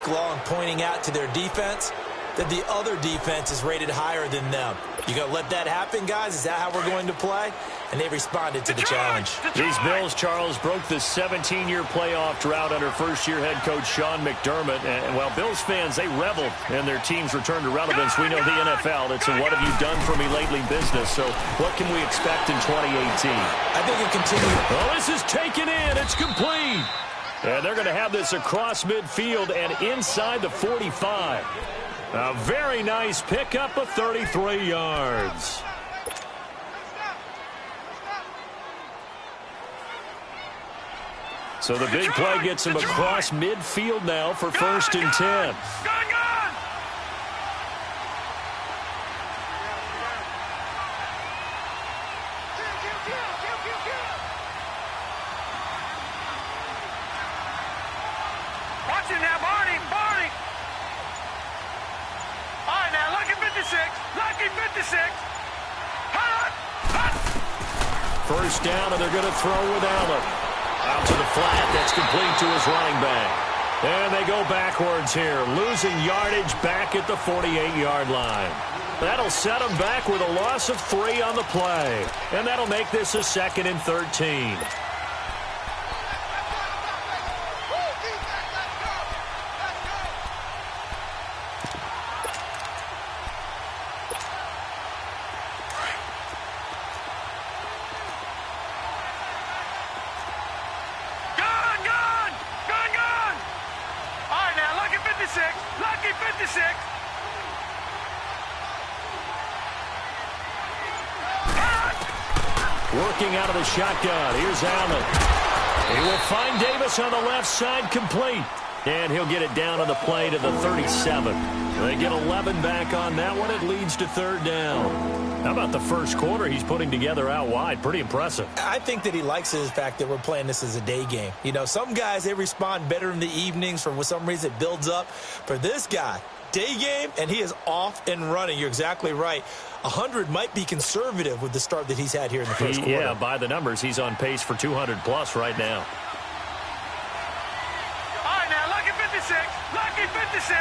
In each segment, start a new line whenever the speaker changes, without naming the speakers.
along pointing out to their defense that the other defense is rated higher than them. You going to let that happen, guys? Is that how we're going to play? And they responded to the challenge.
These Bills, Charles, broke the 17-year playoff drought under first-year head coach Sean McDermott. And while Bills fans, they reveled in their team's return to relevance. We know the NFL, it's a what have you done for me lately business. So what can we expect in 2018?
I think it continues.
Oh, this is taken in. It's complete. And they're going to have this across midfield and inside the 45. A very nice pickup of 33 yards. So the big play gets him across midfield now for 1st and 10.
Watch it now, Barney. All right, now, lucky 56. Lucky 56.
First down, and they're going to throw with Allen. Out to the flat. That's complete to his running back. And they go backwards here, losing yardage back at the 48-yard line. That'll set them back with a loss of 3 on the play. And that'll make this a 2nd and 13.
Lucky 56.
Working out of the shotgun. Here's Allen. He will find Davis on the left side, complete. And he'll get it down on the play to the 37. They get 11 back on that one. It leads to 3rd down. How about the first quarter he's putting together out wide? Pretty impressive.
I think that he likes the fact that we're playing this as a day game. You know, some guys, they respond better in the evenings. For some reason, it builds up. For this guy, day game, and he is off and running. You're exactly right. 100 might be conservative with the start that he's had here in the first quarter.
Yeah, by the numbers, he's on pace for 200-plus right now.
All right, now, lucky 56. Lucky 56.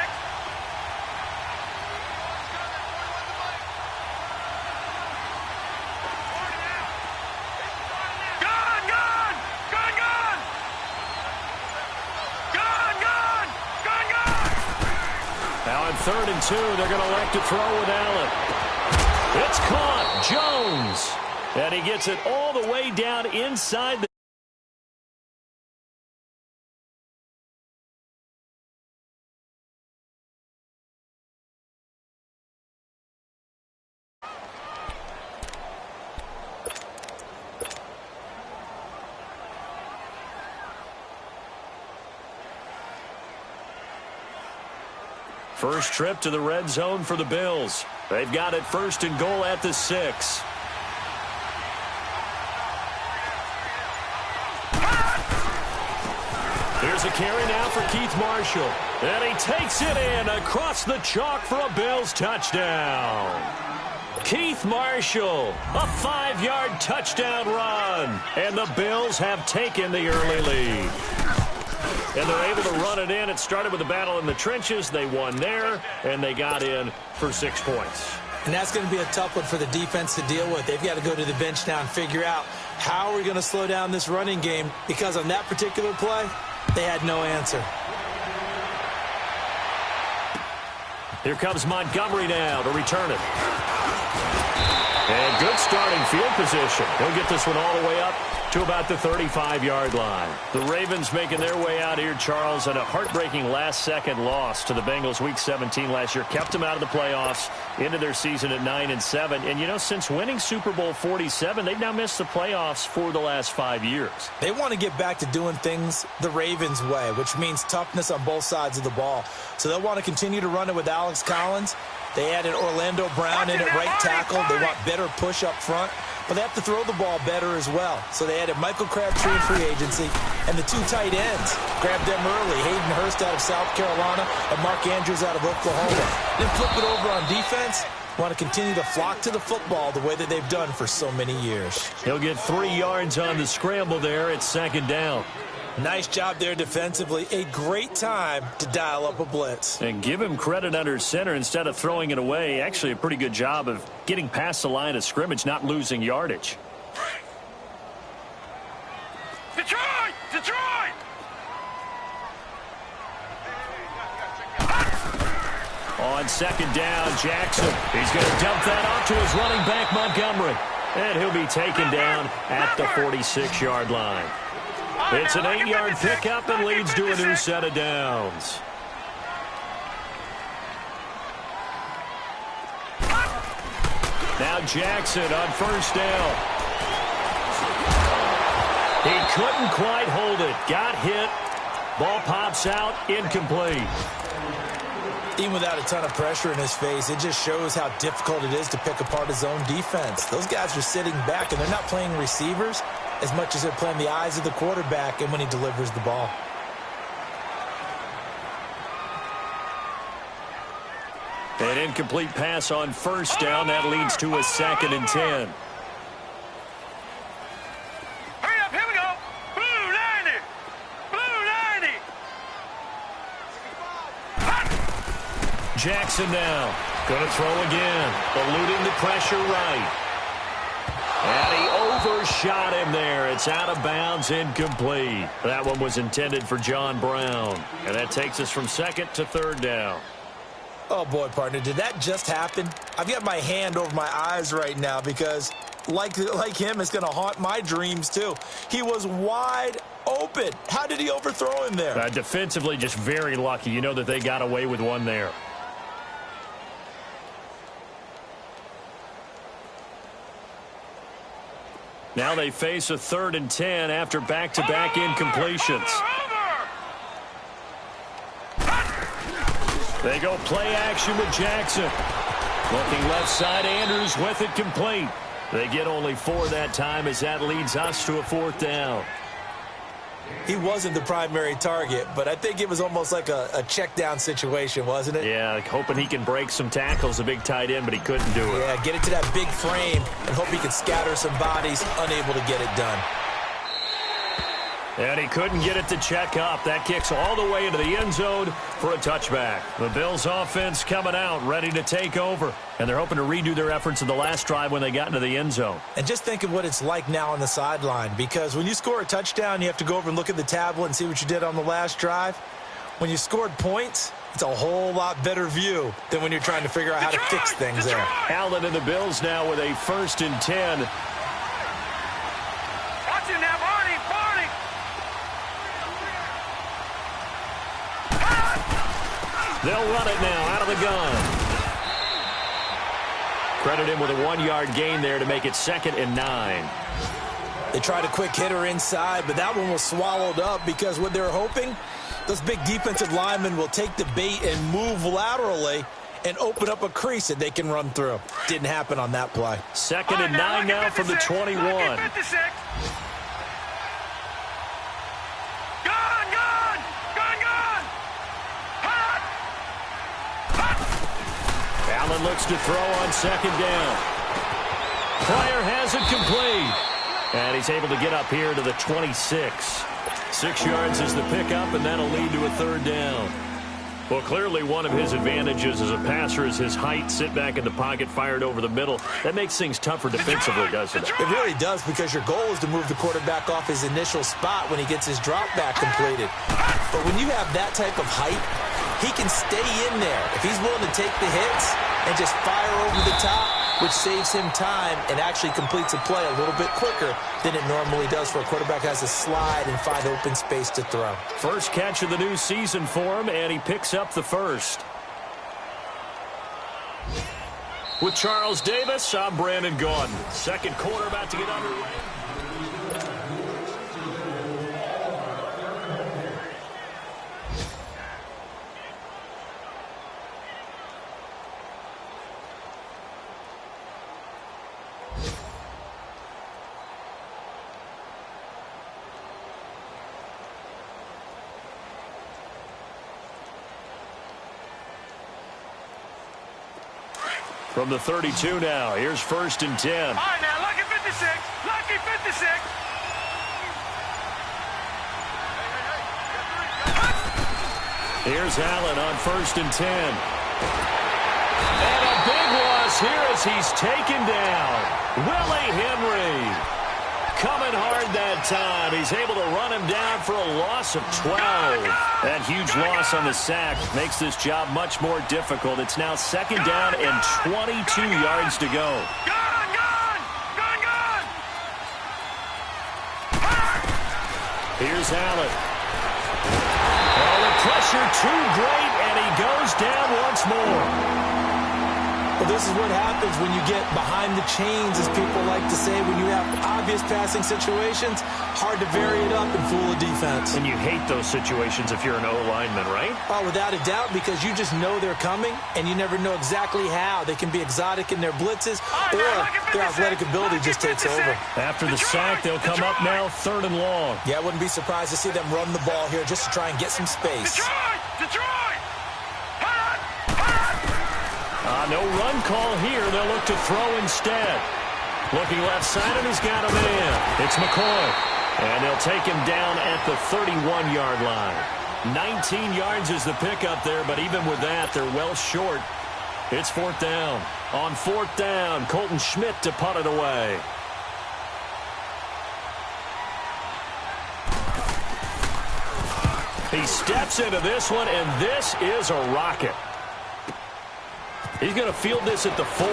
Now on 3rd and 2, they're going to elect to throw with Allen. It's caught. Jones. And he gets it all the way down inside the... First trip to the red zone for the Bills. They've got it 1st and goal at the 6. Here's a carry now for Keith Marshall. And he takes it in across the chalk for a Bills touchdown. Keith Marshall, a 5-yard touchdown run. And the Bills have taken the early lead. And they're able to run it in. It started with a battle in the trenches. They won there, and they got in for 6 points.
And that's going to be a tough one for the defense to deal with. They've got to go to the bench now and figure out how we're going to slow down this running game, because on that particular play, they had no answer.
Here comes Montgomery now to return it. And good starting field position. He'll get this one all the way up to about the 35-yard line. The Ravens making their way out here, Charles, and a heartbreaking last-second loss to the Bengals Week 17 last year. Kept them out of the playoffs into their season at 9-7. And, you know, since winning Super Bowl 47, they've now missed the playoffs for the last 5 years.
They want to get back to doing things the Ravens way, which means toughness on both sides of the ball. So they'll want to continue to run it with Alex Collins. They added Orlando Brown in at right tackle. They want better push up front. But they have to throw the ball better as well. So they added Michael Crabtree in free agency, and the 2 tight ends. Grabbed them early. Hayden Hurst out of South Carolina and Mark Andrews out of Oklahoma. Then flip it over on defense. Want to continue to flock to the football the way that they've done for so many years.
He'll get 3 yards on the scramble there. It's 2nd down.
Nice job there defensively. A great time to dial up a blitz.
And give him credit under center instead of throwing it away. Actually, a pretty good job of getting past the line of scrimmage, not losing yardage.
Detroit! Detroit!
On second down, Jackson. He's going to dump that off to his running back, Montgomery. And he'll be taken down at the 46-yard line. It's an 8-yard pickup and leads to a new set of downs. Now Jackson on first down. He couldn't quite hold it. Got hit. Ball pops out. Incomplete.
Even without a ton of pressure in his face, it just shows how difficult it is to pick apart his own defense. Those guys are sitting back, and they're not playing receivers as much as they're playing the eyes of the quarterback and when he delivers the ball.
An incomplete pass on first down. That leads to a 2nd and 10.
Hurry up, here we go. Blue 90. Blue 90.
Jackson now. Going to throw again. Eluding the pressure right. And he overshot him there. It's out of bounds, incomplete. That one was intended for John Brown. And that takes us from 2nd to 3rd down.
Oh, boy, partner, did that just happen? I've got my hand over my eyes right now because, like him, it's going to haunt my dreams, too. He was wide open. How did he overthrow him there?
Defensively, just very lucky. You know that they got away with one there. Now they face a 3rd and 10 after back-to-back incompletions. They go play action with Jackson. Looking left side, Andrews with it complete. They get only 4 that time as that leads us to a 4th down.
He wasn't the primary target, but I think it was almost like a check down situation, wasn't it?
Yeah, hoping he can break some tackles, a big tight end, but he couldn't do it.
Yeah, get it to that big frame and hope he could scatter some bodies, unable to get it done.
And he couldn't get it to check up. That kicks all the way into the end zone for a touchback. The Bills offense coming out, ready to take over. And they're hoping to redo their efforts in the last drive when they got into the end zone.
And just think of what it's like now on the sideline, because when you score a touchdown, you have to go over and look at the tablet and see what you did on the last drive. When you scored points, it's a whole lot better view than when you're trying to figure out how to fix things there.
Allen and the Bills now with a 1st and 10.
Watch it now, Barney.
They'll run it now out of the gun. Credit him with a 1-yard gain there to make it 2nd and 9.
They tried a quick hitter inside, but that one was swallowed up because what they're hoping, those big defensive linemen will take the bait and move laterally and open up a crease that they can run through. Didn't happen on that play.
2nd and 9 now from the 21. Allen looks to throw on 2nd down. Pryor has it complete. And he's able to get up here to the 26. 6 yards is the pickup, and that'll lead to a 3rd down. Well, clearly one of his advantages as a passer is his height. Sit back in the pocket, fired over the middle. That makes things tougher defensively, doesn't it?
It really does, because your goal is to move the quarterback off his initial spot when he gets his drop back completed. But when you have that type of height, he can stay in there if he's willing to take the hits and just fire over the top, which saves him time and actually completes a play a little bit quicker than it normally does for a quarterback who has to slide and find open space to throw.
First catch of the new season for him, and he picks up the 1st. With Charles Davis, I'm Brandon Gaudin. 2nd quarter about to get underway. From the 32 now, here's 1st and 10.
All right, now, lucky 56. Lucky 56.
Here's Allen on 1st and 10. And a big loss here as he's taken down. Willie Henry coming hard that time. He's able to run him down for a loss of 12. That huge loss on the sack makes this job much more difficult. It's now 2nd down and 22 yards to go. Here's Allen. Oh, the pressure too great, and he goes down once more.
Well, this is what happens when you get behind the chains, as people like to say. When you have obvious passing situations, hard to vary it up and fool a defense.
And you hate those situations if you're an O-lineman, right?
Oh, without a doubt, because you just know they're coming, and you never know exactly how. They can be exotic in their blitzes, or their athletic ability just takes over.
After the sack, they'll come up now 3rd and long.
Yeah, I wouldn't be surprised to see them run the ball here just to try and get some space.
Detroit!
No run call here. They'll look to throw instead. Looking left side, and he's got a man. It's McCoy. And they'll take him down at the 31-yard line. 19 yards is the pickup there, but even with that, they're well short. It's 4th down. On 4th down, Colton Schmidt to punt it away. He steps into this one, and this is a rocket. He's going to field this at the 4.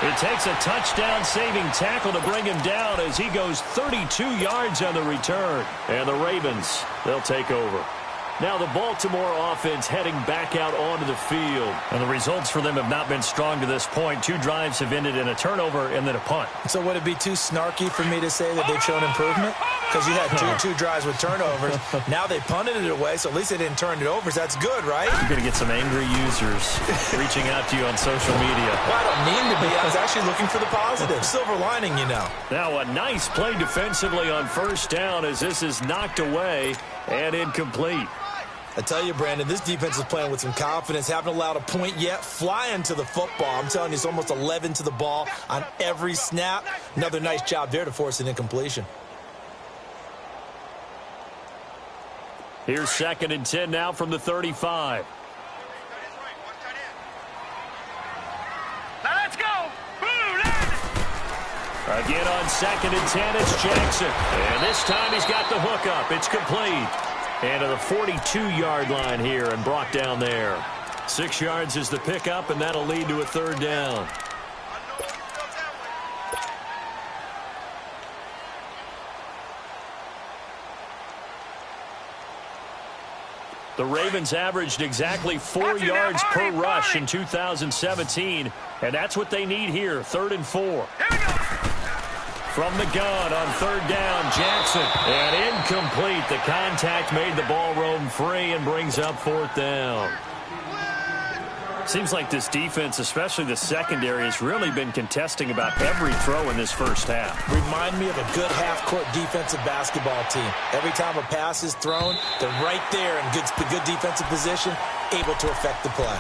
It takes a touchdown-saving tackle to bring him down as he goes 32 yards on the return. And the Ravens, they'll take over. Now the Baltimore offense heading back out onto the field. And the results for them have not been strong to this point. 2 drives have ended in a turnover and then a punt.
So would it be too snarky for me to say that they've shown improvement? Because you had two drives with turnovers. Now they punted it away, so at least they didn't turn it over. So that's good, right?
You're going to get some angry users reaching out to you on social media.
Well, I don't mean to be. I was actually looking for the positive. Silver lining, you know.
Now a nice play defensively on 1st down as this is knocked away and incomplete.
I tell you, Brandon, this defense is playing with some confidence. Haven't allowed a point yet. Flying to the football. I'm telling you, it's almost 11 to the ball on every snap. Another nice job there to force an incompletion.
Here's 2nd and 10 now from the 35.
Now let's go.
Again on 2nd and 10, it's Jackson. And this time he's got the hook up. It's complete. And to the 42-yard line here and brought down there. 6 yards is the pickup, and that'll lead to a 3rd down. The Ravens averaged exactly 4 yards per rush in 2017, and that's what they need here, 3rd and 4. From the gun on 3rd down, Jackson. And incomplete. The contact made the ball roam free and brings up 4th down. Seems like this defense, especially the secondary, has really been contesting about every throw in this first half.
Remind me of a good half-court defensive basketball team. Every time a pass is thrown, they're right there in good defensive position, able to affect the play.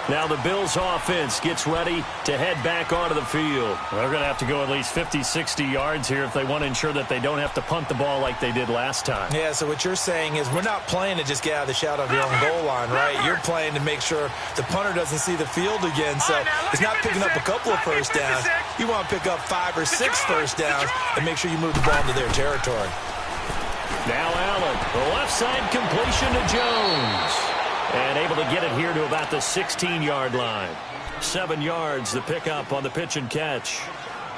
Now the Bills offense gets ready to head back onto the field. They're going to have to go at least 50, 60 yards here if they want to ensure that they don't have to punt the ball like they did last time.
Yeah, so what you're saying is we're not playing to just get out of the shadow of your own goal line, right? You're playing to make sure the punter doesn't see the field again. So it's not picking up a couple of first downs. You want to pick up 5 or 6 first downs and make sure you move the ball into their territory.
Now Allen, the left side completion to Jones. And able to get it here to about the 16-yard line. 7 yards, the pickup on the pitch and catch.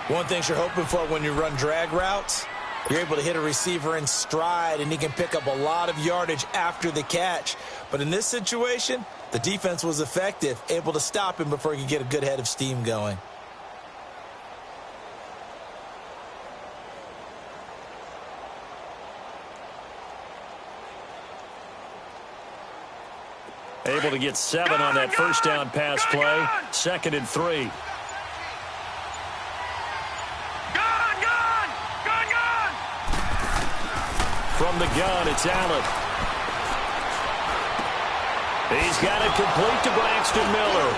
One thing you're hoping for when you run drag routes, you're able to hit a receiver in stride, and he can pick up a lot of yardage after the catch. But in this situation, the defense was effective, able to stop him before he could get a good head of steam going.
Able to get 7 on that first down pass play. 2nd and 3. From the gun, it's Allen. He's got it complete to Braxton Miller.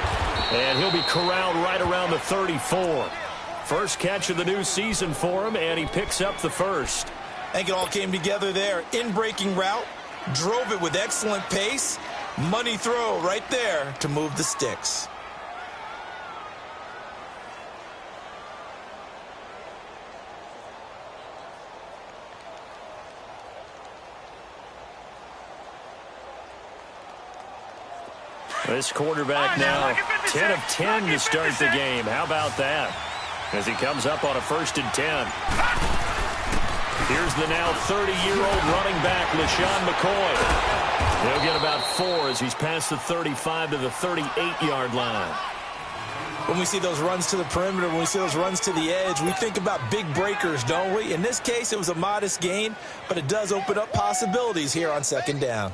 And he'll be corralled right around the 34. First catch of the new season for him, and he picks up the first.
I think it all came together there. In-breaking route, drove it with excellent pace. Money throw right there to move the sticks.
This quarterback now 10 of 10 to start the game. How about that? As he comes up on a 1st and 10. Here's the now 30-year-old running back, LaShawn McCoy. He'll get about 4 as he's past the 35 to the 38-yard line.
When we see those runs to the perimeter, when we see those runs to the edge, we think about big breakers, don't we? In this case, it was a modest gain, but it does open up possibilities here on 2nd down.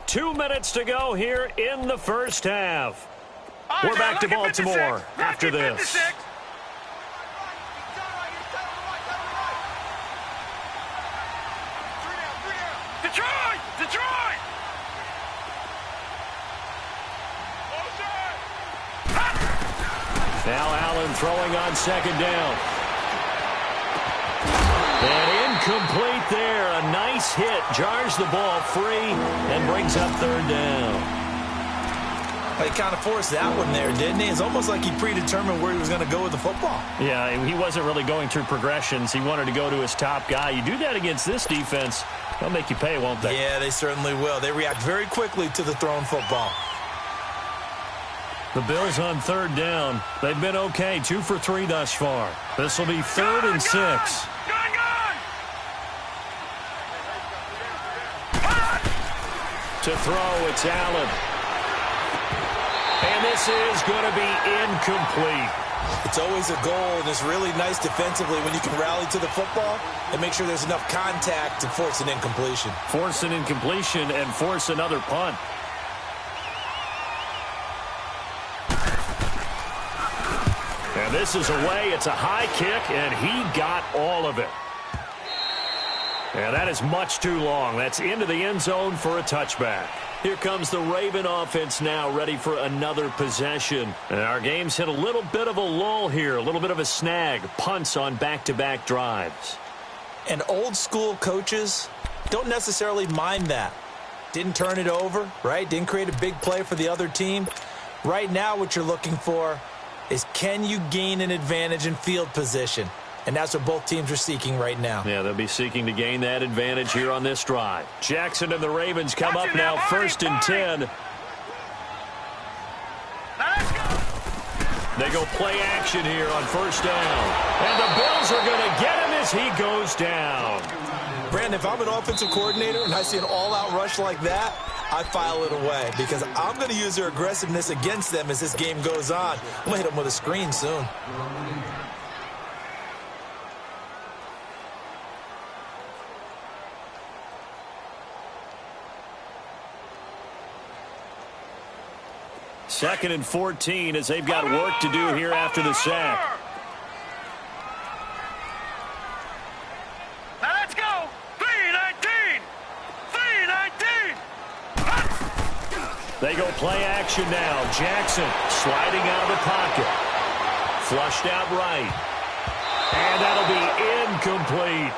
Two minutes to go here in the first half. We're back to Baltimore after this.
Detroit! Detroit!
Now Allen throwing on 2nd down. And incomplete there. A nice hit. Jars the ball free and brings up 3rd down.
He kind of forced that one there, didn't he? It's almost like he predetermined where he was going to go with the football.
Yeah, he wasn't really going through progressions. He wanted to go to his top guy. You do that against this defense, they'll make you pay, won't they?
Yeah, they certainly will. They react very quickly to the thrown football.
The Bills on 3rd down. They've been okay, 2 for 3 thus far. This will be 3rd and 6. To throw, it's Allen. And this is going to be incomplete.
It's always a goal, and it's really nice defensively when you can rally to the football and make sure there's enough contact to force an incompletion.
Force an incompletion and force another punt. And this is away. It's a high kick, and he got all of it. And that is much too long. That's into the end zone for a touchback. Here comes the Raven offense now, ready for another possession. And our game's hit a little bit of a lull here, a little bit of a snag. Punts on back-to-back drives.
And old-school coaches don't necessarily mind that. Didn't turn it over, right? Didn't create a big play for the other team. Right now what you're looking for is, can you gain an advantage in field position? And that's what both teams are seeking right now.
Yeah, they'll be seeking to gain that advantage here on this drive. Jackson and the Ravens come up now 1st and 10. They go play action here on 1st down. And the Bills are going to get him as he goes down.
Brandon, if I'm an offensive coordinator and I see an all-out rush like that, I file it away because I'm going to use their aggressiveness against them as this game goes on. I'm going to hit them with a screen soon.
Second and 14 as they've got work to do here after the sack.
Now let's go. 3-19. 3-19.
They go play action now. Jackson sliding out of the pocket. Flushed out right. And that'll be incomplete.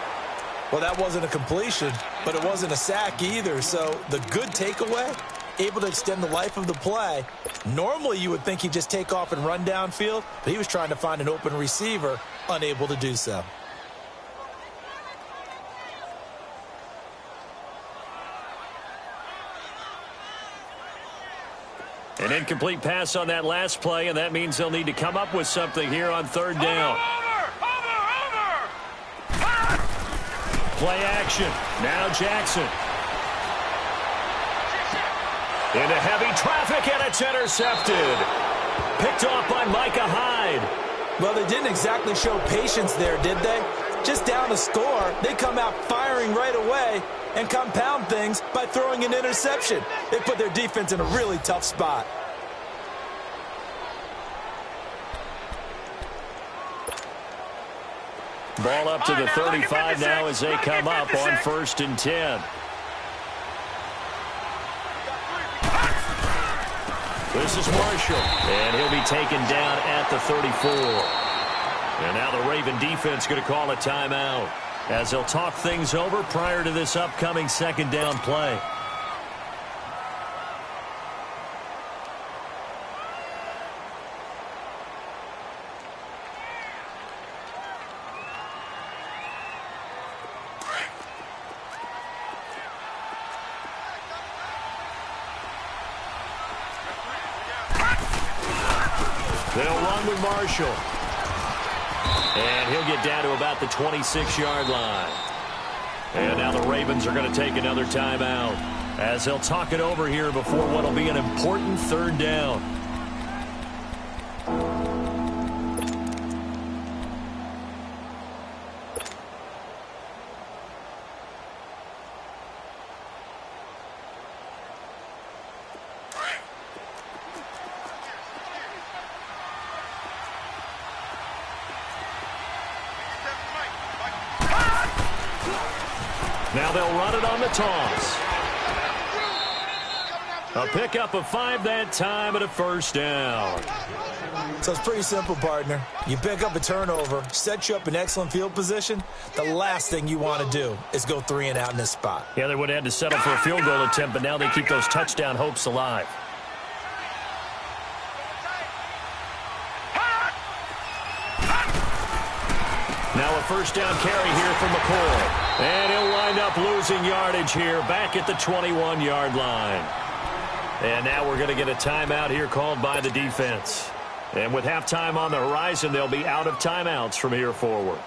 Well, that wasn't a completion, but it wasn't a sack either. So the good takeaway, able to extend the life of the play. Normally, you would think he'd just take off and run downfield, but he was trying to find an open receiver, unable to do so.
An incomplete pass on that last play, and that means they'll need to come up with something here on 3rd down. Play action. Now Jackson. Into heavy traffic, and it's intercepted. Picked off by Micah Hyde.
Well, they didn't exactly show patience there, did they? Just down a score, they come out firing right away and compound things by throwing an interception. They put their defense in a really tough spot.
Ball up to the 35 now as they come up on 1st and 10. This is Marshall, and he'll be taken down at the 34. And now the Raven defense going to call a timeout as they'll talk things over prior to this upcoming 2nd down play. They'll run with Marshall. And he'll get down to about the 26-yard line. And now the Ravens are going to take another timeout as they'll talk it over here before what will be an important 3rd down. Now they'll run it on the toss. A pickup of 5 that time and a 1st down.
So it's pretty simple, partner. You pick up a turnover, set you up in excellent field position. The last thing you want to do is go 3 and out in this spot.
Yeah, they would have had to settle for a field goal attempt, but now they keep those touchdown hopes alive. Now a 1st down carry here from McCoy. And he'll wind up losing yardage here back at the 21-yard line. And now we're going to get a timeout here called by the defense. And with halftime on the horizon, they'll be out of timeouts from here forward.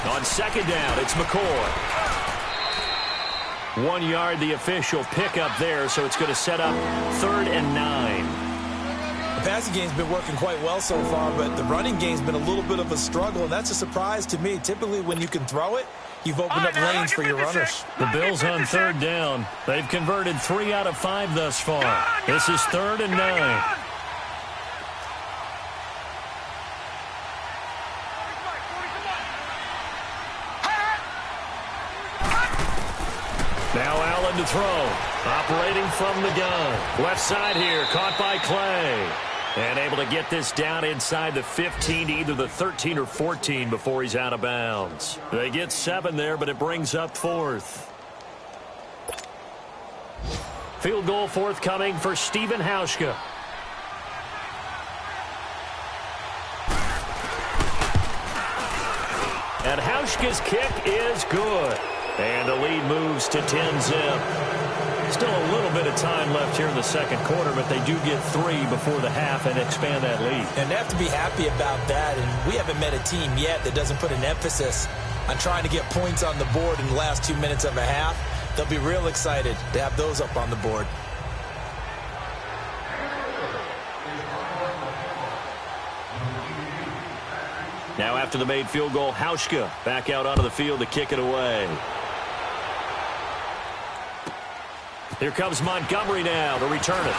On 2nd down, it's McCoy. 1 yard, the official pickup there, so it's going to set up 3rd and 9.
The passing game's been working quite well so far, but the running game's been a little bit of a struggle, and that's a surprise to me. Typically, when you can throw it, you've opened up lanes for your runners.
The Bills on 3rd down. They've converted 3 out of 5 thus far. This is 3rd and 9. Now Allen to throw. Operating from the gun. Left side here, caught by Clay. And able to get this down inside the 15, either the 13 or 14 before he's out of bounds. They get 7 there, but it brings up 4th. Field goal forthcoming for Stephen Hauschka. And Hauschka's kick is good. And the lead moves to 10-zip. Still a little bit of time left here in the 2nd quarter, but they do get 3 before the half and expand that lead.
And they have to be happy about that. And we haven't met a team yet that doesn't put an emphasis on trying to get points on the board in the last 2 minutes of a half. They'll be real excited to have those up on the board.
Now after the made field goal, Hauschka back out onto the field to kick it away. Here comes Montgomery now to return it.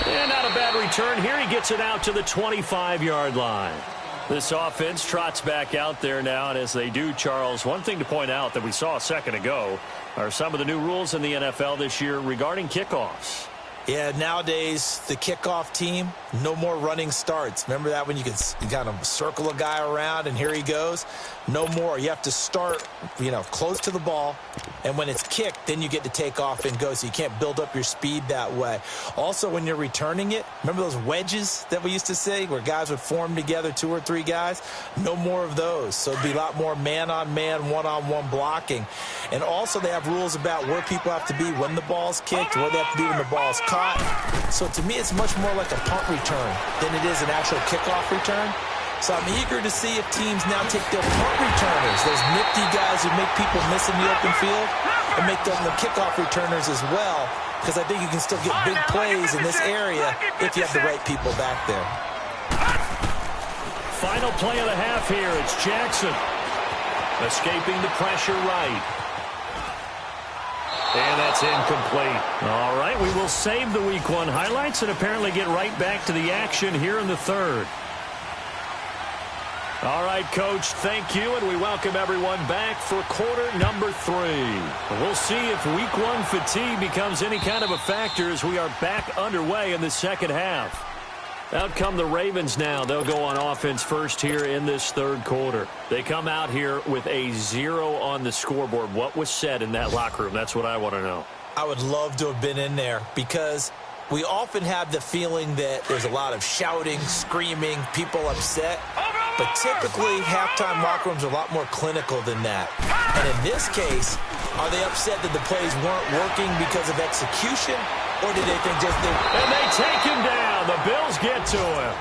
And not a bad return here. He gets it out to the 25-yard line. This offense trots back out there now, and as they do, Charles, one thing to point out that we saw a second ago are some of the new rules in the NFL this year regarding kickoffs.
Yeah, nowadays, the kickoff team, no more running starts. Remember that when you could kind of circle a guy around and here he goes? No more. You have to start, close to the ball, and when it's kicked, then you get to take off and go, so you can't build up your speed that way. Also, when you're returning it, remember those wedges that we used to say where guys would form together, 2 or 3 guys? No more of those. So it'd be a lot more man-on-man, one-on-one blocking. And also, they have rules about where people have to be when the ball's kicked, where they have to be when the ball's caught. So to me, it's much more like a punt return than it is an actual kickoff return. So I'm eager to see if teams now take their punt returners, those nifty guys who make people miss in the open field, and make them the kickoff returners as well, because I think you can still get big plays in this area if you have the right people back there.
Final play of the half here. It's Jackson escaping the pressure right. And that's incomplete. All right, we will save the Week 1 highlights and apparently get right back to the action here in the third. All right, Coach, thank you, and we welcome everyone back for quarter number 3. We'll see if Week 1 fatigue becomes any kind of a factor as we are back underway in the second half. Out come the Ravens now. They'll go on offense first here in this third quarter. They come out here with a 0 on the scoreboard. What was said in that locker room? That's what I want to know.
I would love to have been in there because we often have the feeling that there's a lot of shouting, screaming, people upset. But typically, halftime locker rooms are a lot more clinical than that. And in this case, are they upset that the plays weren't working because of execution? Or did they think just they...
And they take him down. The Bills get to him.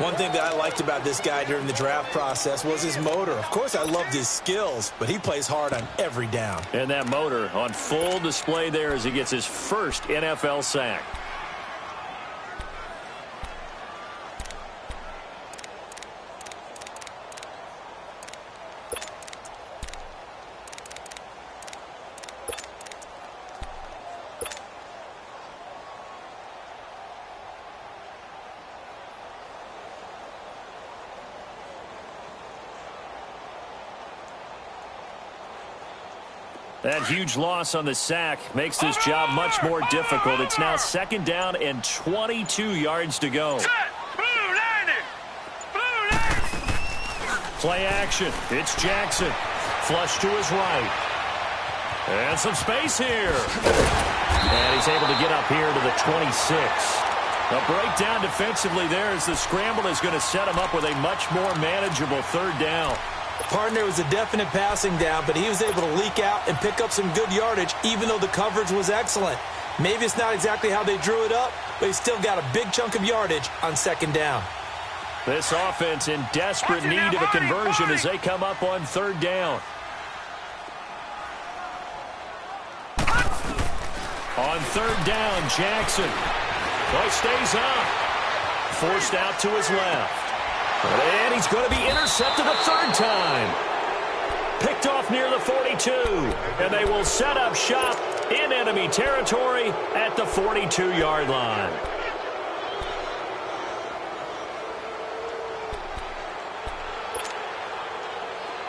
One thing that I liked about this guy during the draft process was his motor. Of course, I loved his skills, but he plays hard on every down.
And that motor on full display there as he gets his first NFL sack. That huge loss on the sack makes this job much more difficult. It's now second down and 22 yards to go. Play action. It's Jackson. Flush to his right. And some space here. And he's able to get up here to the 26. A breakdown defensively there as the scramble is going to set him up with a much more manageable third down.
Partner was a definite passing down, but he was able to leak out and pick up some good yardage, even though the coverage was excellent. Maybe it's not exactly how they drew it up, but he still got a big chunk of yardage on second down.
This offense in desperate need of a conversion as they come up on third down. On third down, Jackson. Well, stays up. Forced out to his left. And he's going to be intercepted a third time. Picked off near the 42. And they will set up shop in enemy territory at the 42-yard line.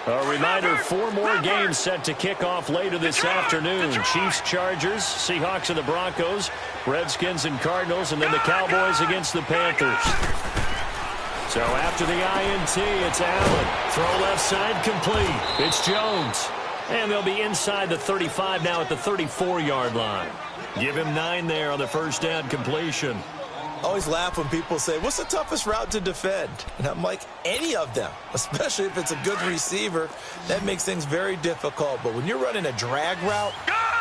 A reminder, 4 more games set to kick off later this afternoon. Chiefs, Chargers, Seahawks and the Broncos, Redskins and Cardinals, and then the Cowboys against the Panthers. So after the INT, it's Allen. Throw left side complete. It's Jones. And they'll be inside the 35 now at the 34-yard line. Give him 9 there on the first down completion.
I always laugh when people say, what's the toughest route to defend? And I'm like, any of them, especially if it's a good receiver. That makes things very difficult. But when you're running a drag route,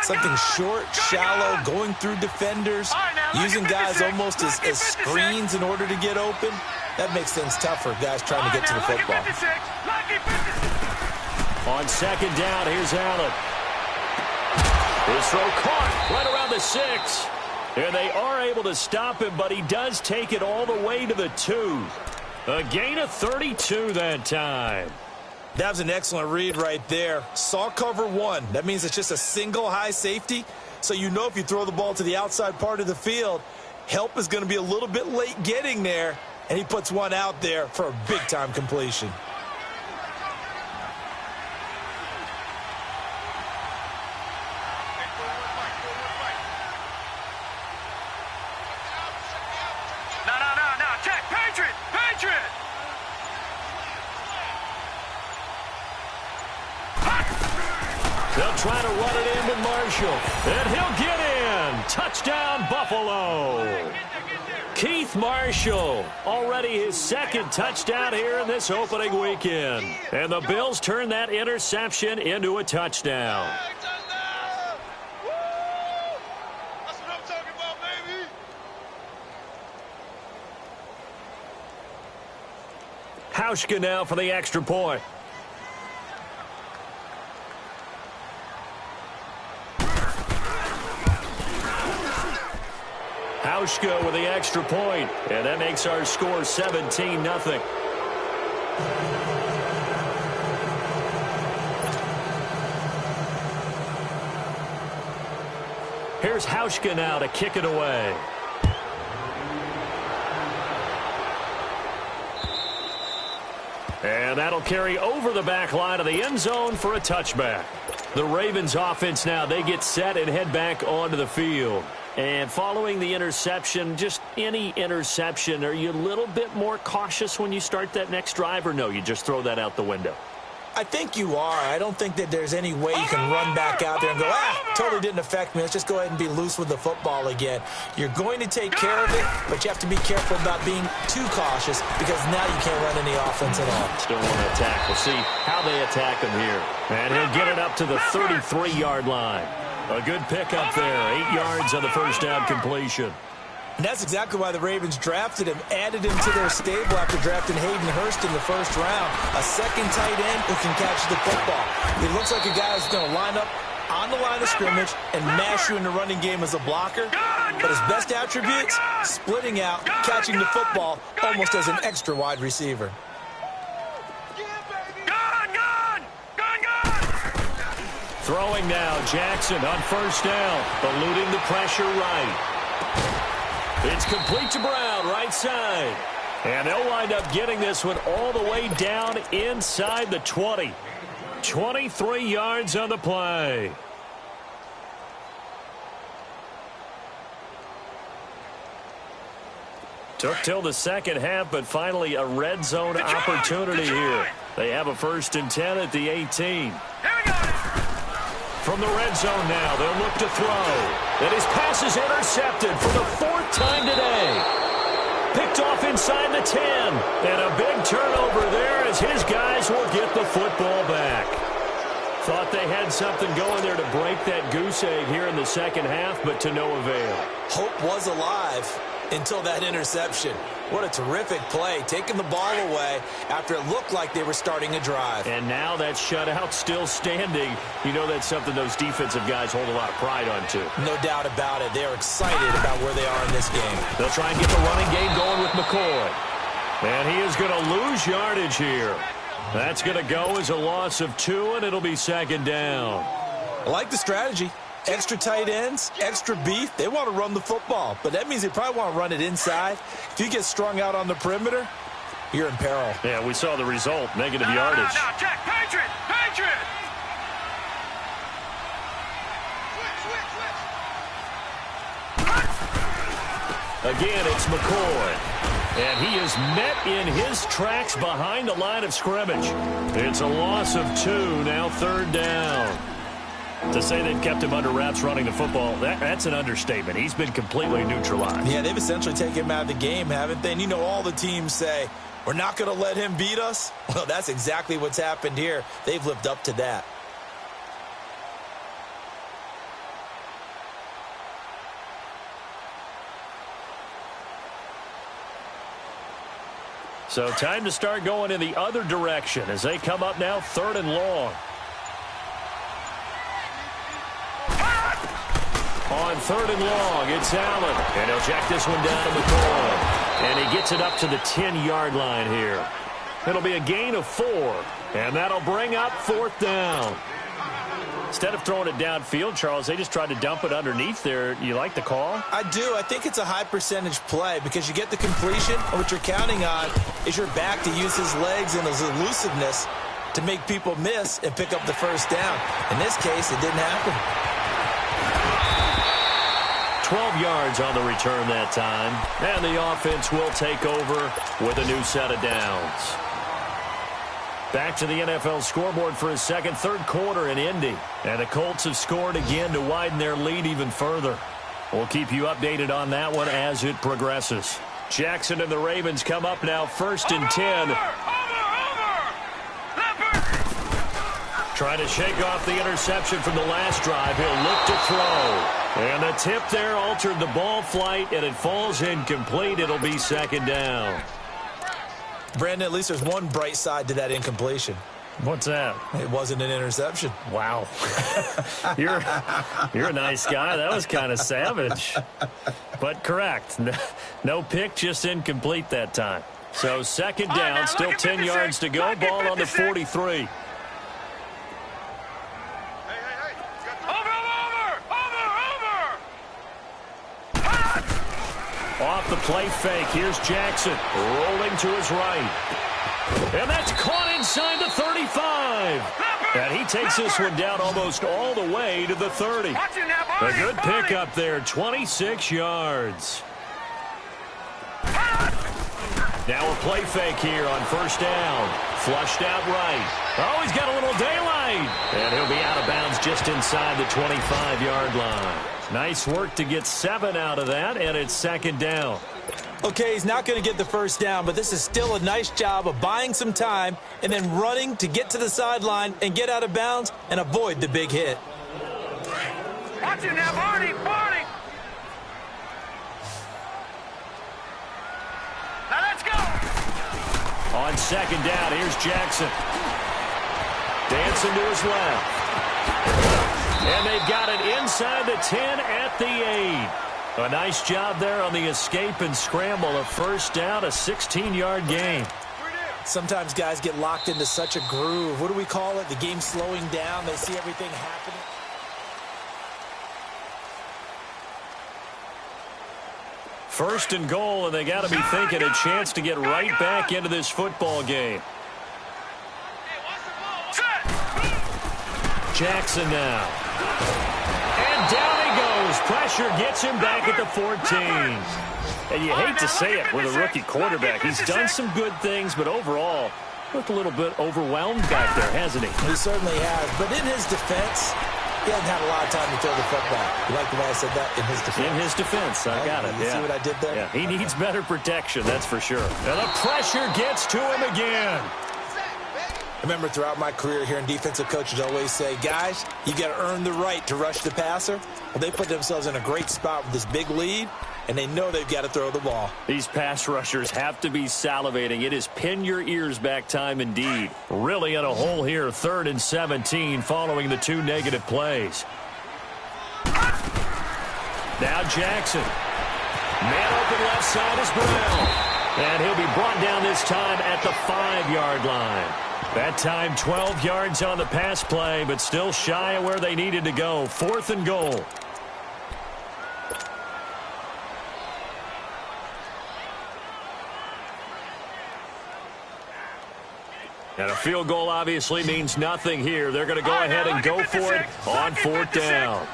something short, shallow, going through defenders, using guys almost as screens in order to get open, that makes things tougher, guys trying to get to the football.
On second down, here's Allen. His throw caught right around the 6. And they are able to stop him, but he does take it all the way to the 2. A gain of 32 that time.
That was an excellent read right there. Saw cover 1. That means it's just a single high safety. So you know if you throw the ball to the outside part of the field, help is going to be a little bit late getting there. And he puts one out there for a big-time completion.
They'll try to run it in with Marshall. And he'll get in. Touchdown, Buffalo. Keith Marshall, already his second touchdown here in this opening weekend. And the Bills turn that interception into a touchdown.
That's what I'm talking about, baby.
Hauschka now for the extra point. Hauschka with the extra point, and that makes our score 17-0. Here's Hauschka now to kick it away. And that'll carry over the back line of the end zone for a touchback. The Ravens offense now, they get set and head back onto the field. And following the interception, just any interception, are you a little bit more cautious when you start that next drive, or no, you just throw that out the window?
I think you are. I don't think that there's any way you can run back out there and go, totally didn't affect me. Let's just go ahead and be loose with the football again. You're going to take care of it, but you have to be careful about being too cautious because now you can't run any offense at all.
Still want to attack. We'll see how they attack him here. And he'll get it up to the 33-yard line. A good pickup there. 8 yards on the first down completion.
And that's exactly why the Ravens drafted him, added him to their stable after drafting Hayden Hurst in the first round. A second tight end who can catch the football. He looks like a guy who's going to line up on the line of scrimmage and mash you in the running game as a blocker. But his best attributes, splitting out, catching the football almost as an extra wide receiver.
Throwing now, Jackson on first down, eluding the pressure right. It's complete to Brown, right side. And they'll wind up getting this one all the way down inside the 20. 23 yards on the play. Took till the second half, but finally a red zone opportunity here. They have a 1st and 10 at the 18. From the red zone now, they'll look to throw. And his pass is intercepted for the 4th time today. Picked off inside the 10. And a big turnover there as his guys will get the football back. Thought they had something going there to break that goose egg here in the second half, but to no avail.
Hope was alive until that interception. What a terrific play, taking the ball away after it looked like they were starting a drive.
And now that shutout still standing. You know that's something those defensive guys hold a lot of pride on, too.
No doubt about it. They're excited about where they are in this game.
They'll try and get the running game going with McCoy. And he is going to lose yardage here. That's going to go as a loss of 2, and it'll be 2nd down.
I like the strategy. Extra tight ends, extra beef. They want to run the football, but that means they probably want to run it inside. If you get strung out on the perimeter, you're in peril.
Yeah, we saw the result, negative yardage.
Now, check, Patriot, Patriot.
Again, it's McCoy. And he is met in his tracks behind the line of scrimmage. It's a loss of 2, now 3rd down. To say they've kept him under wraps running the football, that's an understatement. He's been completely neutralized.
Yeah, they've essentially taken him out of the game, haven't they? And you know all the teams say, we're not going to let him beat us. Well, that's exactly what's happened here. They've lived up to that.
So time to start going in the other direction as they come up now 3rd and long. On 3rd and long, it's Allen. And he'll jack this one down to McCoy. And he gets it up to the 10-yard line here. It'll be a gain of 4. And that'll bring up 4th down. Instead of throwing it downfield, Charles, they just tried to dump it underneath there. You like the call?
I do. I think it's a high percentage play because you get the completion, and what you're counting on is your back to use his legs and his elusiveness to make people miss and pick up the 1st down. In this case, it didn't happen.
12 yards on the return that time. And the offense will take over with a new set of downs. Back to the NFL scoreboard for his 2nd, 3rd quarter in Indy. And the Colts have scored again to widen their lead even further. We'll keep you updated on that one as it progresses. Jackson and the Ravens come up now 1st and 10. Trying to shake off the interception from the last drive. He'll look to throw. And the tip there altered the ball flight, and it falls incomplete. It'll be 2nd down.
Brandon, at least there's one bright side to that incompletion.
What's that?
It wasn't an interception.
Wow. You're a nice guy. That was kind of savage. But correct. No pick, just incomplete that time. So 2nd down, still 10 yards to go. Ball on the 43. Off the play fake, here's Jackson rolling to his right. And that's caught inside the 35. And he takes this one down almost all the way to the 30. A good pickup there, 26 yards. Now a play fake here on first down. Flushed out right. Oh, he's got a little daylight. And he'll be out of bounds just inside the 25-yard line. Nice work to get 7 out of that, and it's second down.
Okay, he's not going to get the first down, but this is still a nice job of buying some time and then running to get to the sideline and get out of bounds and avoid the big hit.
Watch it now, Barney! Barney! Now let's go!
On second down, here's Jackson. Dancing to his left. And they've got it inside the 10 at the 8. A nice job there on the escape and scramble. A first down, a 16-yard gain.
Sometimes guys get locked into such a groove. What do we call it? The game's slowing down. They see everything happening.
First and goal, and they got to be thinking a chance to get right back into this football game. Jackson now. And down he goes. Pressure gets him back at the 14. And you hate to say it with a rookie quarterback. He's done some good things, but overall, looked a little bit overwhelmed back there, hasn't he?
He certainly has. But in his defense, he hasn't had a lot of time to throw the football. You like the way I said that? In his defense.
In his defense. I got it.
You see what I did there?
Yeah, he needs better protection, that's for sure. And the pressure gets to him again.
I remember throughout my career hearing defensive coaches always say, guys, you got to earn the right to rush the passer. Well, they put themselves in a great spot with this big lead, and they know they've got to throw the ball.
These pass rushers have to be salivating. It is pin your ears back time indeed. Really in a hole here, 3rd and 17 following the 2 negative plays. Now Jackson. Man open left side is Brown. And he'll be brought down this time at the 5-yard line. That time 12 yards on the pass play, but still shy of where they needed to go. 4th and goal. And a field goal obviously means nothing here. They're going to go ahead and go for it on 4th down.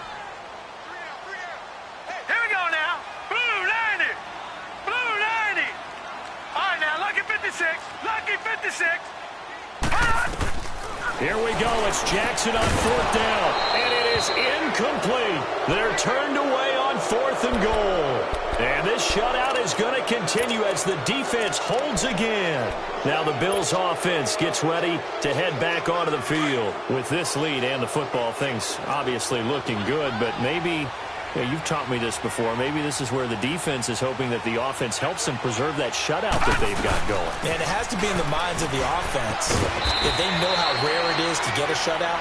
Here we go now. Blue 90. Blue 90. All right, now, lucky 56. Lucky 56.
Here we go. It's Jackson on 4th down. And it is incomplete. They're turned away on 4th and goal. And this shutout is going to continue as the defense holds again. Now the Bills offense gets ready to head back onto the field. With this lead and the football, things obviously looking good, but maybe, you've taught me this before, maybe this is where the defense is hoping that the offense helps them preserve that shutout that they've got going.
And it has to be in the minds of the offense. If they know how rare it is to get a shutout,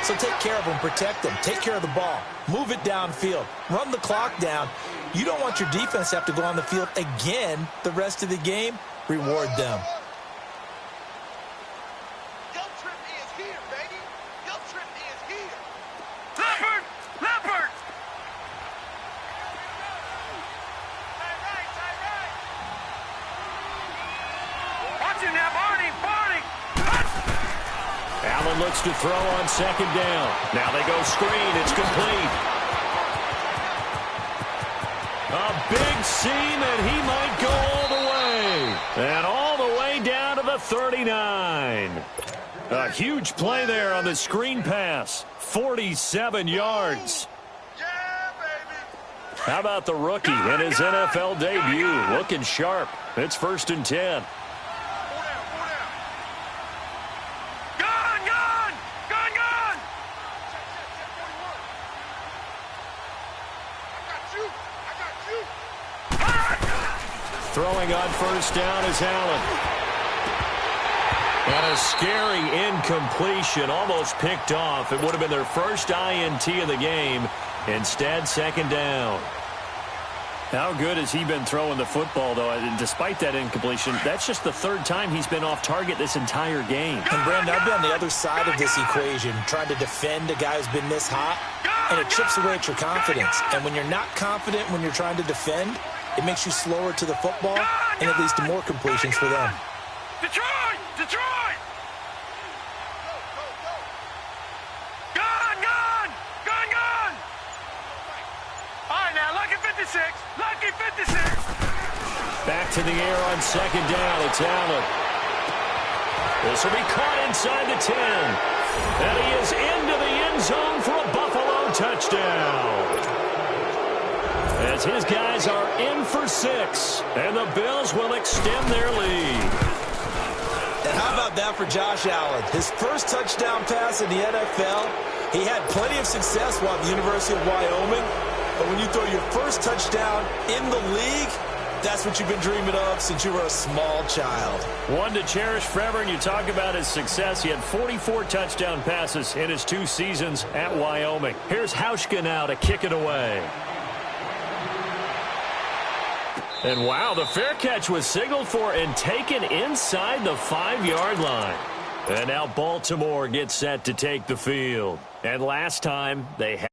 so take care of them, protect them, take care of the ball, move it downfield, run the clock down. You don't want your defense to have to go on the field again the rest of the game. Reward them.
Leopard! Watch him now, Barney!
Allen looks to throw on 2nd down. Now they go screen. It's complete. A big seam, and he might go all the way. And all the way down to the 39. A huge play there on the screen pass. 47 yards. How about the rookie in his NFL debut? Looking sharp. It's 1st and 10. Throwing on 1st down is Allen. And a scary incompletion, almost picked off. It would have been their first INT of the game. Instead, 2nd down. How good has he been throwing the football, though? And despite that incompletion, that's just the 3rd time he's been off target this entire game.
And, Brandon, I've been on the other side of this equation, trying to defend a guy who's been this hot. and it chips away at your confidence. And when you're not confident when you're trying to defend, it makes you slower to the football, and it leads to more completions for them.
Detroit! Detroit! Gone! Gone! Gone! Gone! All right, now, lucky 56. Lucky 56.
Back to the air on second down. It's Allen. This will be caught inside the 10. And he is into the end zone for a Buffalo touchdown. As his guys are in for 6. And the Bills will extend their lead.
And how about that for Josh Allen? His first touchdown pass in the NFL. He had plenty of success while at the University of Wyoming. But when you throw your first touchdown in the league, that's what you've been dreaming of since you were a small child.
One to cherish forever, and you talk about his success. He had 44 touchdown passes in his 2 seasons at Wyoming. Here's Hauschka now to kick it away. And wow, the fair catch was signaled for and taken inside the 5-yard line. And now Baltimore gets set to take the field. And last time, they had